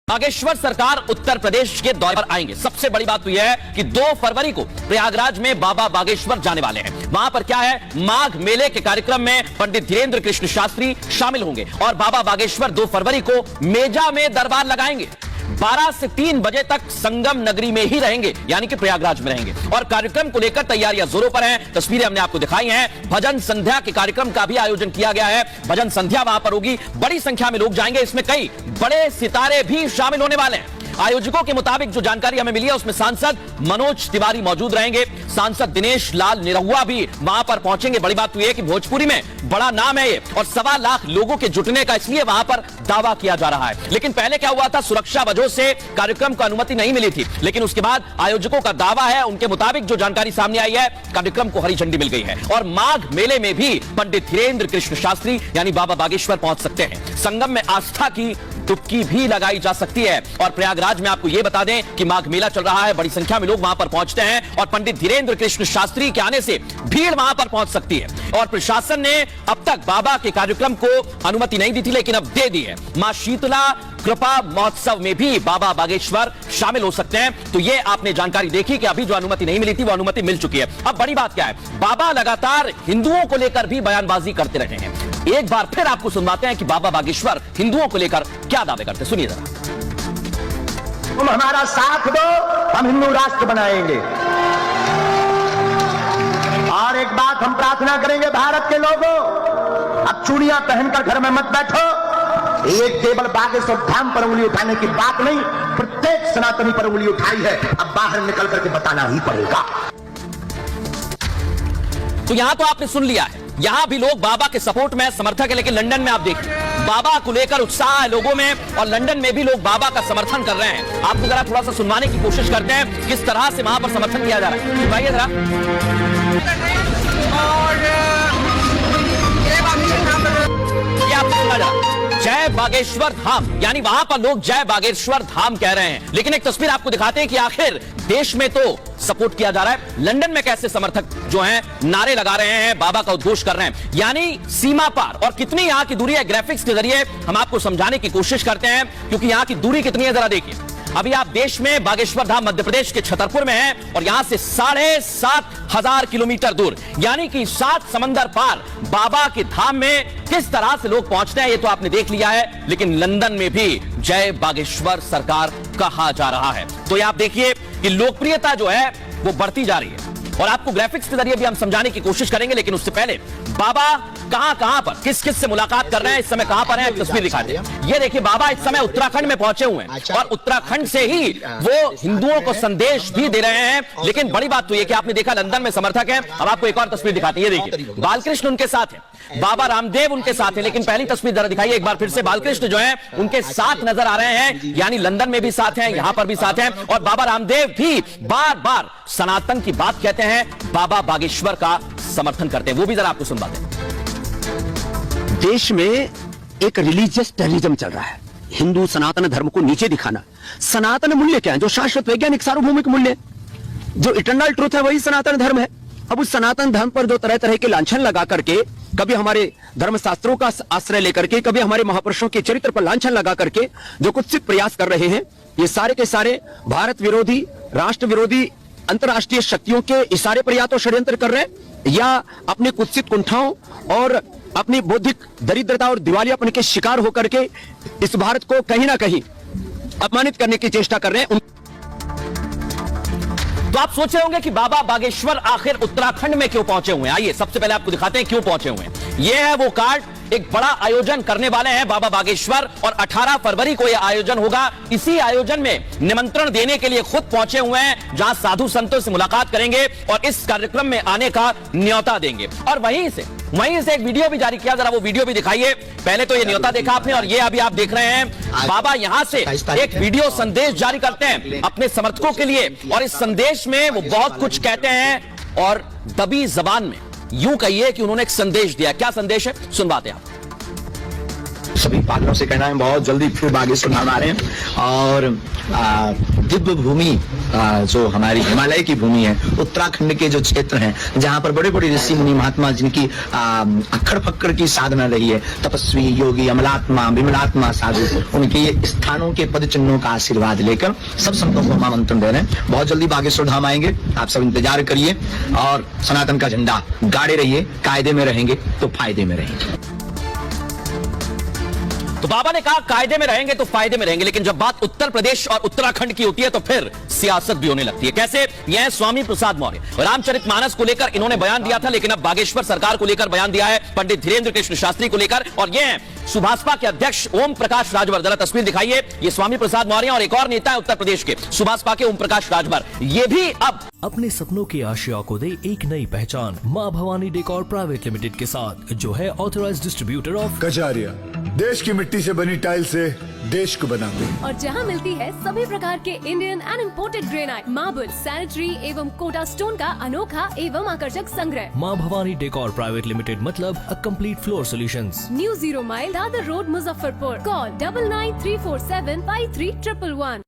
बागेश्वर सरकार उत्तर प्रदेश के दौरे पर आएंगे। सबसे बड़ी बात तो यह है कि 2 फरवरी को प्रयागराज में बाबा बागेश्वर जाने वाले हैं। वहां पर क्या है, माघ मेले के कार्यक्रम में पंडित धीरेन्द्र कृष्ण शास्त्री शामिल होंगे और बाबा बागेश्वर 2 फरवरी को मेजा में दरबार लगाएंगे। 12 से 3 बजे तक संगम नगरी में ही रहेंगे, यानी कि प्रयागराज में रहेंगे और कार्यक्रम को लेकर तैयारियां जोरों पर हैं। तस्वीरें हमने आपको दिखाई हैं। भजन संध्या के कार्यक्रम का भी आयोजन किया गया है। भजन संध्या वहां पर होगी, बड़ी संख्या में लोग जाएंगे। इसमें कई बड़े सितारे भी शामिल होने वाले हैं। आयोजकों के मुताबिक जो जानकारी हमें मिली है उसमें सांसद मनोज तिवारी मौजूद रहेंगे, सांसद दिनेश लाल निरहुआ भी वहां पर पहुंचेंगे। बड़ी बात तो यह है कि भोजपुरी में बड़ा नाम है ये और 1.25 लाख लोगों के जुटने का इसलिए वहां पर दावा किया जा रहा है। लेकिन पहले क्या हुआ था, सुरक्षा वजहों से कार्यक्रम को अनुमति नहीं मिली थी, लेकिन उसके बाद आयोजकों का दावा है, उनके मुताबिक जो जानकारी सामने आई है, कार्यक्रम को हरी झंडी मिल गई है और माघ मेले में भी पंडित धीरेन्द्र कृष्ण शास्त्री यानी बाबा बागेश्वर पहुंच सकते हैं। संगम में आस्था की डुबकी भी लगाई जा सकती है और प्रयागराज में आपको यह बता दें कि माघ मेला चल रहा है, बड़ी संख्या में लोग वहां पर पहुंचते हैं और पंडित धीरेन्द्र कृष्ण शास्त्री के आने से भीड़ वहां पर पहुंच सकती है। और प्रशासन ने अब तक बाबा के कार्यक्रम को अनुमति नहीं दी थी, लेकिन अब दे दी है। मां शीतला कृपा महोत्सव में भी बाबा बागेश्वर शामिल हो सकते हैं। तो ये आपने जानकारी देखी कि अभी जो अनुमति नहीं मिली थी वो अनुमति मिल चुकी है। अब बड़ी बात क्या है, बाबा लगातार हिंदुओं को लेकर भी बयानबाजी करते रहे हैं। एक बार फिर आपको सुनवाते हैं कि बाबा बागेश्वर हिंदुओं को लेकर क्या दावे करते, सुनिए जरा। तुम हमारा साथ दो, हम हिंदू राष्ट्र बनाएंगे। और एक बात हम प्रार्थना करेंगे भारत के लोगों, अब चूड़ियां पहनकर घर में मत बैठो। ये केवल बागेश्वर धाम पर उंगली उठाने की बात नहीं, प्रत्येक सनातनी पर उंगली उठाई है, अब बाहर निकल करके बताना ही पड़ेगा। तो यहां तो आपने सुन लिया है, यहां भी लोग बाबा के सपोर्ट में समर्थक है, लेकिन लंदन में आप देखिए बाबा को लेकर उत्साह है लोगों में और लंदन में भी लोग बाबा का समर्थन कर रहे हैं। आपको जरा थोड़ा सा सुनवाने की कोशिश करते हैं किस तरह से वहां पर समर्थन किया जा रहा है। सुनाइए जरा। आपको सुना जा रहा जय बागेश्वर धाम, यानी वहां पर लोग जय बागेश्वर धाम कह रहे हैं। लेकिन एक तस्वीर आपको दिखाते हैं कि आखिर देश में तो सपोर्ट किया जा रहा है, लंदन में कैसे समर्थक जो हैं नारे लगा रहे हैं, बाबा का उद्घोष कर रहे हैं, यानी सीमा पार। और कितनी यहां की दूरी है, ग्राफिक्स के जरिए हम आपको समझाने की कोशिश करते हैं, क्योंकि यहां की दूरी कितनी है जरा देखिए। अभी आप देश में बागेश्वर धाम मध्य प्रदेश के छतरपुर में है और यहां से 7,500 किलोमीटर दूर, यानी कि 7 समंदर पार बाबा के धाम में किस तरह से लोग पहुंचते हैं ये तो आपने देख लिया है। लेकिन लंदन में भी जय बागेश्वर सरकार कहा जा रहा है। तो ये आप देखिए कि लोकप्रियता जो है वो बढ़ती जा रही है और आपको ग्राफिक्स के जरिए भी हम समझाने की कोशिश करेंगे। लेकिन उससे पहले बाबा कहां पर किस किस से मुलाकात कर रहे हैं, इस समय कहां पर है, एक तस्वीर दिखा दें। ये देखिए बाबा इस समय उत्तराखंड में पहुंचे हुए हैं और उत्तराखंड से ही वो हिंदुओं को संदेश भी दे रहे हैं। लेकिन बड़ी बात तो ये कि आपने देखा लंदन में समर्थक है। अब आपको एक और तस्वीर दिखाते हैं, ये देखिए बालकृष्ण उनके साथ है, बाबा रामदेव उनके साथ है। लेकिन पहली तस्वीर जरा दिखाइए एक बार फिर से, बालकृष्ण जो है उनके साथ नजर आ रहे हैं, यानी लंदन में भी साथ हैं, यहां पर भी साथ हैं। और बाबा रामदेव भी बार बार सनातन की बात कहते हैं, बाबा बागेश्वर का समर्थन करते हैं, वो भी जरा आपको सुनवाते हैं। देश में एक रिलीजियस टेररिज्म चल रहा है, हिंदू सनातन धर्म को नीचे दिखाना। सनातन मूल्य क्या है, जो शाश्वत वैज्ञानिक सार्वभौमिक मूल्य, जो इटर्नल ट्रूथ है, वही सनातन धर्म है। अब उस सनातन धर्म पर जो तरह तरह के लांछन लगा करके, कभी हमारे धर्मशास्त्रों का आश्रय लेकर के, कभी हमारे महापुरुषों के चरित्र पर लांछन लगा करके जो कुत्सित प्रयास कर रहे हैं, ये सारे के सारे भारत विरोधी, राष्ट्र विरोधी, अंतर्राष्ट्रीय शक्तियों के इशारे पर या तो षड्यंत्र कर रहे हैं या अपने कुत्सित कुंठाओं और अपनी बौद्धिक दरिद्रता और दिवालियापन के शिकार होकर के इस भारत को कहीं ना कहीं अपमानित करने की चेष्टा कर रहे हैं। तो आप सोच रहे होंगे कि बाबा बागेश्वर आखिर उत्तराखंड में क्यों पहुंचे हुए हैं। आइए सबसे पहले आपको दिखाते हैं क्यों पहुंचे हुए हैं। यह है वो कार्ड, एक बड़ा आयोजन करने वाले हैं बाबा बागेश्वर और 18 फरवरी को यह आयोजन होगा। इसी आयोजन में निमंत्रण देने के लिए खुद पहुंचे हुए हैं, जहां साधु संतों से मुलाकात करेंगे और इस कार्यक्रम में आने का न्योता देंगे। और वहीं से एक वीडियो भी जारी किया, जरा वो वीडियो भी दिखाइए। पहले तो ये न्योता देखा आपने और ये अभी आप देख रहे हैं बाबा यहां से एक वीडियो संदेश जारी करते हैं अपने समर्थकों के लिए और इस संदेश में वो बहुत कुछ कहते हैं और दबी जबान में यूं कहिए कि उन्होंने एक संदेश दिया। क्या संदेश है, सुनवाते हैं आप। सभी पालकों से कहना है बहुत जल्दी फिर बागेश्वर धाम आ रहे हैं। और दिव्य भूमि जो हमारी हिमालय की भूमि है, उत्तराखंड के जो क्षेत्र हैं जहाँ पर बड़े बड़े ऋषि मुनि महात्मा जिनकी अक्खड़ फक्कड़ की साधना रही है, तपस्वी योगी अमलात्मा विमलात्मा साधु, उनके स्थानों के पद चिन्हों का आशीर्वाद लेकर सब संतों को हम आमंत्रण दे रहे हैं। बहुत जल्दी बागेश्वर धाम आएंगे, आप सब इंतजार करिए और सनातन का झंडा गाड़े रहिए, कायदे में रहेंगे तो फायदे में रहेंगे। तो बाबा ने कहा कायदे में रहेंगे तो फायदे में रहेंगे, लेकिन जब बात उत्तर प्रदेश और उत्तराखंड की होती है तो फिर सियासत भी होने लगती है। कैसे? यह है स्वामी प्रसाद मौर्य। रामचरितमानस को लेकर इन्होंने बयान दिया था, लेकिन अब बागेश्वर सरकार को लेकर बयान दिया है, पंडित धीरेन्द्र कृष्ण शास्त्री को लेकर। और यह सुभाषपा के अध्यक्ष ओम प्रकाश राजभर, जरा तस्वीर दिखाइए, ये स्वामी प्रसाद मौर्य और एक और नेता है उत्तर प्रदेश के सुभाषपा के ओम प्रकाश राजभर, ये भी अब अपने सपनों की आशिया को दे एक नई पहचान माँ भवानी डेकोर प्राइवेट लिमिटेड के साथ, जो है ऑथराइज्ड डिस्ट्रीब्यूटर ऑफ कजारिया, देश की मिट्टी से बनी टाइल से देश को बनाते। और जहां मिलती है सभी प्रकार के Indian and imported granite, marble, sanitary एवं कोटा स्टोन का अनोखा एवं आकर्षक संग्रह। माँ भवानी डेकोर प्राइवेट लिमिटेड मतलब a complete floor solutions. New 0 mile Dadar road Muzaffarpur. Call 9934753111।